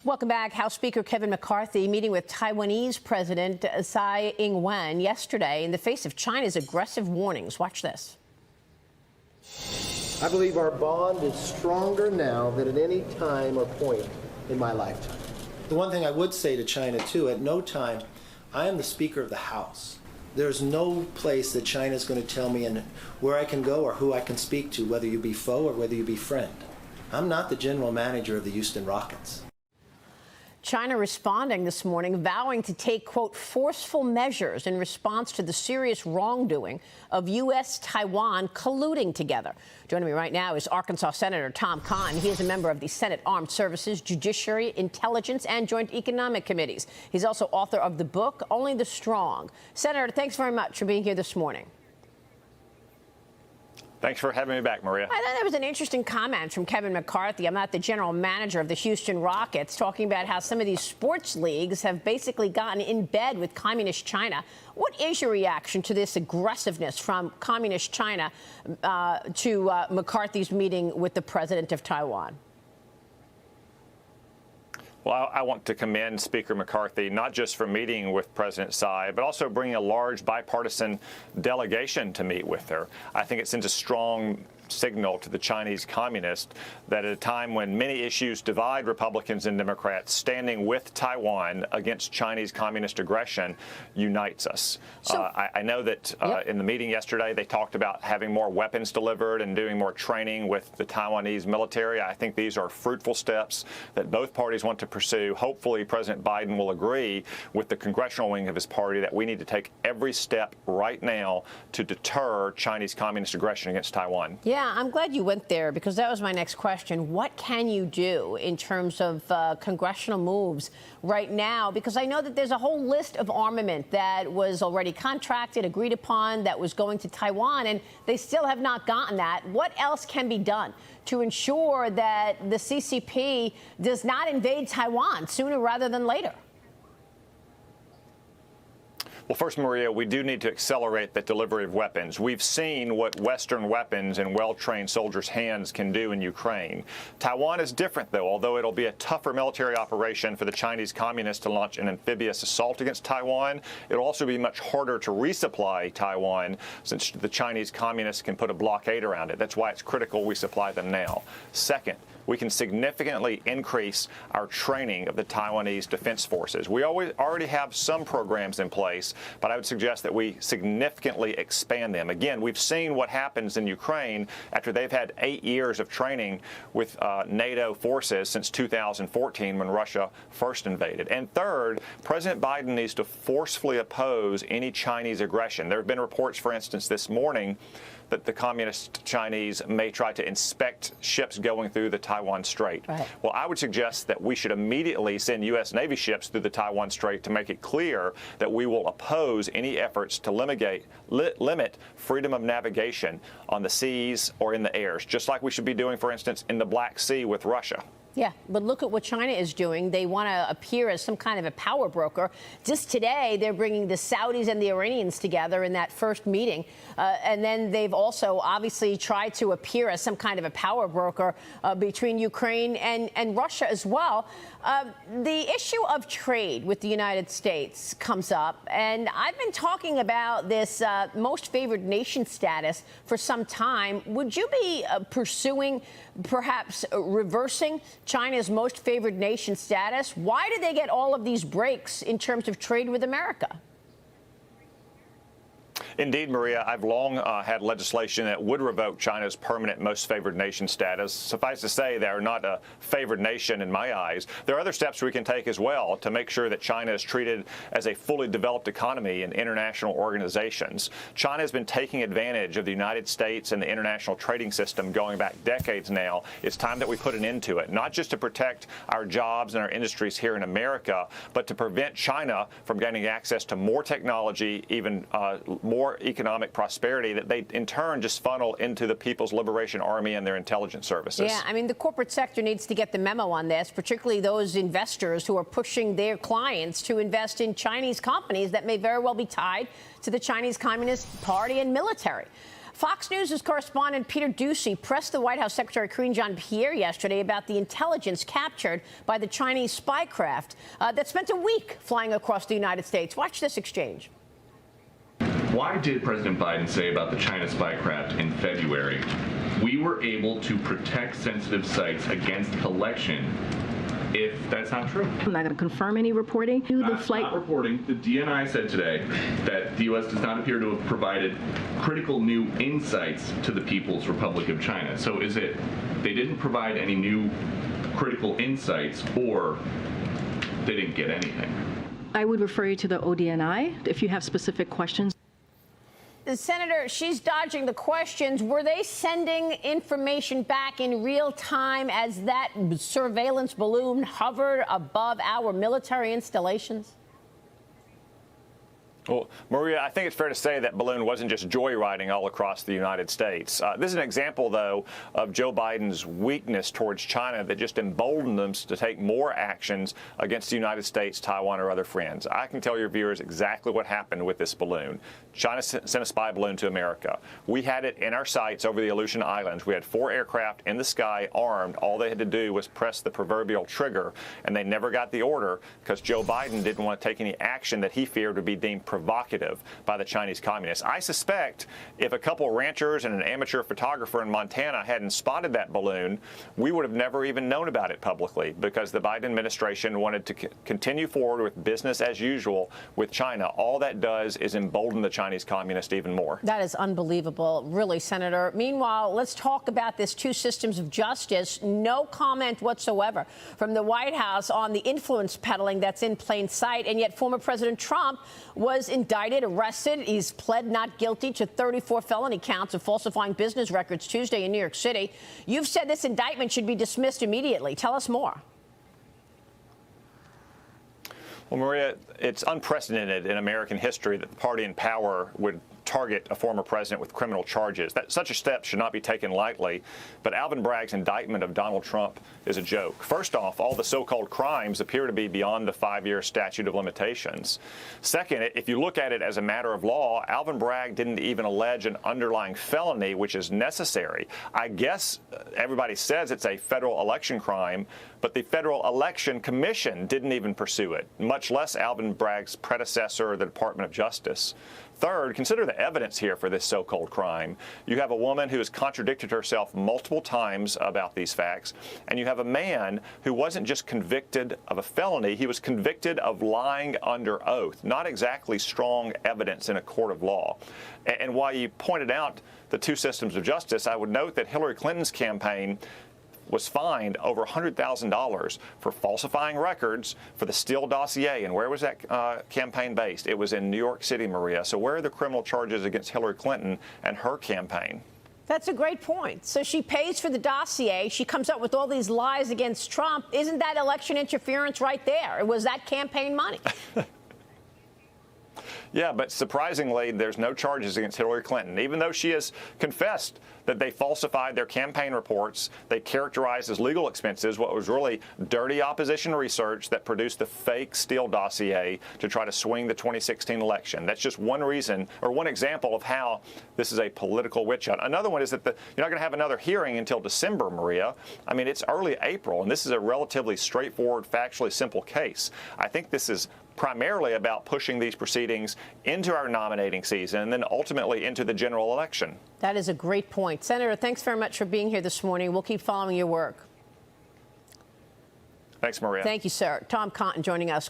Welcome back. House Speaker Kevin McCarthy meeting with Taiwanese President Tsai Ing-wen yesterday in the face of China's aggressive warnings. Watch this. I believe our bond is stronger now than at any time or point in my lifetime. The one thing I would say to China, too, at no time, I am the Speaker of the House. There's no place that China is going to tell me where I can go or who I can speak to, whether you be foe or whether you be friend. I'm not the general manager of the Houston Rockets. China responding this morning, vowing to take, quote, forceful measures in response to the serious wrongdoing of U.S.-Taiwan colluding together. Joining me right now is Arkansas Senator Tom Cotton. He is a member of the Senate Armed Services, Judiciary, Intelligence, and Joint Economic Committees. He's also author of the book, Only the Strong. Senator, thanks very much for being here this morning. Thanks for having me back, Maria. I thought that was an interesting comment from Kevin McCarthy. I'm not the general manager of the Houston Rockets, talking about how some of these sports leagues have basically gotten in bed with communist China. What is your reaction to this aggressiveness from communist China to McCarthy's meeting with the president of Taiwan? Well, I want to commend Speaker McCarthy, not just for meeting with President Tsai, but also bringing a large bipartisan delegation to meet with her. I think it sends a strong signal to the Chinese communists that at a time when many issues divide Republicans and Democrats, standing with Taiwan against Chinese communist aggression unites us. I know that in the meeting yesterday, they talked about having more weapons delivered and doing more training with the Taiwanese military. I think these are fruitful steps that both parties want to pursue. Hopefully, President Biden will agree with the congressional wing of his party that we need to take every step right now to deter Chinese communist aggression against Taiwan. Yeah, I'm glad you went there, because that was my next question. What can you do in terms of congressional moves right now? Because I know that there's a whole list of armament that was already contracted, agreed upon, that was going to Taiwan, and they still have not gotten that. What else can be done to ensure that the CCP does not invade Taiwan sooner rather than later? Well, first, Maria, we do need to accelerate the delivery of weapons. We've seen what Western weapons in well-trained soldiers' hands can do in Ukraine. Taiwan is different, though. Although it'll be a tougher military operation for the Chinese communists to launch an amphibious assault against Taiwan, it'll also be much harder to resupply Taiwan, since the Chinese communists can put a blockade around it. That's why it's critical we supply them now. Second, we can significantly increase our training of the Taiwanese Defense Forces. We already have some programs in place, but I would suggest that we significantly expand them. Again, we've seen what happens in Ukraine after they've had 8 years of training with NATO forces since 2014, when Russia first invaded. And third, President Biden needs to forcefully oppose any Chinese aggression. There have been reports, for instance, this morning, that the communist Chinese may try to inspect ships going through the Taiwan Strait. Right. Well, I would suggest that we should immediately send U.S. Navy ships through the Taiwan Strait to make it clear that we will oppose any efforts to limit freedom of navigation on the seas or in the airs, just like we should be doing, for instance, in the Black Sea with Russia. Yeah, but look at what China is doing. They want to appear as some kind of a power broker. Just today, they're bringing the Saudis and the Iranians together in that first meeting. And then they've also obviously tried to appear as some kind of a power broker between Ukraine and Russia as well. The issue of trade with the United States comes up, and I've been talking about this most favored nation status for some time. Would you be pursuing perhaps reversing China's most favored nation status? Why do they get all of these breaks in terms of trade with America? Indeed, Maria, I've long had legislation that would revoke China's permanent most favored nation status. Suffice to say, they are not a favored nation in my eyes. There are other steps we can take as well to make sure that China is treated as a fully developed economy in international organizations. China has been taking advantage of the United States and the international trading system going back decades now. It's time that we put an end to it, not just to protect our jobs and our industries here in America, but to prevent China from gaining access to more technology, even more economic prosperity that they in turn just funnel into the People's Liberation Army and their intelligence services. Yeah, I mean, the corporate sector needs to get the memo on this, particularly those investors who are pushing their clients to invest in Chinese companies that may very well be tied to the Chinese Communist Party and military. Fox News' correspondent Peter Doocy pressed the White House Secretary Karine Jean-Pierre yesterday about the intelligence captured by the Chinese spy craft that spent a week flying across the United States. Watch this exchange. Why did President Biden say about the China spy craft in February, we were able to protect sensitive sites against collection, if that's not true? I'm not going to confirm any reporting. Not reporting. The DNI said today that the U.S. does not appear to have provided critical new insights to the People's Republic of China. So is it they didn't provide any new critical insights, or they didn't get anything? I would refer you to the ODNI if you have specific questions. Senator, she's dodging the questions. Were they sending information back in real time as that surveillance balloon hovered above our military installations? Well, Maria, I think it's fair to say that balloon wasn't just joyriding all across the United States. This is an example, though, of Joe Biden's weakness towards China that just emboldened them to take more actions against the United States, Taiwan, or other friends. I can tell your viewers exactly what happened with this balloon. China sent a spy balloon to America. We had it in our sights over the Aleutian Islands. We had 4 aircraft in the sky armed. All they had to do was press the proverbial trigger, and they never got the order because Joe Biden didn't want to take any action that he feared would be deemed provocative by the Chinese communists. I suspect if a couple of ranchers and an amateur photographer in Montana hadn't spotted that balloon, we would have never even known about it publicly because the Biden administration wanted to continue forward with business as usual with China. All that does is embolden the Chinese communists even more. That is unbelievable, really, Senator. Meanwhile, let's talk about this 2 systems of justice. No comment whatsoever from the White House on the influence peddling that's in plain sight, and yet former President Trump was indicted, arrested. He's pled not guilty to 34 felony counts of falsifying business records Tuesday in New York City. You've said this indictment should be dismissed immediately. Tell us more. Well, Maria, it's unprecedented in American history that the party in power would target a former president with criminal charges. Such a step should not be taken lightly, but Alvin Bragg's indictment of Donald Trump is a joke. First off, all the so-called crimes appear to be beyond the 5-year statute of limitations. Second, if you look at it as a matter of law, Alvin Bragg didn't even allege an underlying felony, which is necessary. I guess everybody says it's a federal election crime, but the Federal Election Commission didn't even pursue it, much less Alvin Bragg's predecessor, the Department of Justice. Third, consider the evidence here for this so-called crime. You have a woman who has contradicted herself multiple times about these facts, and you have a man who wasn't just convicted of a felony, he was convicted of lying under oath. Not exactly strong evidence in a court of law. And while you pointed out the 2 systems of justice, I would note that Hillary Clinton's campaign was fined over $100,000 for falsifying records for the Steele dossier. And where was that campaign based? It was in New York City, Maria. So where are the criminal charges against Hillary Clinton and her campaign? That's a great point. So she pays for the dossier. She comes up with all these lies against Trump. Isn't that election interference right there? Was that campaign money? Yeah, but surprisingly, there's no charges against Hillary Clinton, even though she has confessed that they falsified their campaign reports. They characterized as legal expenses what was really dirty opposition research that produced the fake Steele dossier to try to swing the 2016 election. That's just one reason, or one example of how this is a political witch hunt. Another one is that you're not going to have another hearing until December, Maria. I mean, it's early April, and this is a relatively straightforward, factually simple case. I think this is primarily about pushing these proceedings into our nominating season and then ultimately into the general election. That is a great point. Senator, thanks very much for being here this morning. We'll keep following your work. Thanks, Maria. Thank you, sir. Tom Cotton joining us.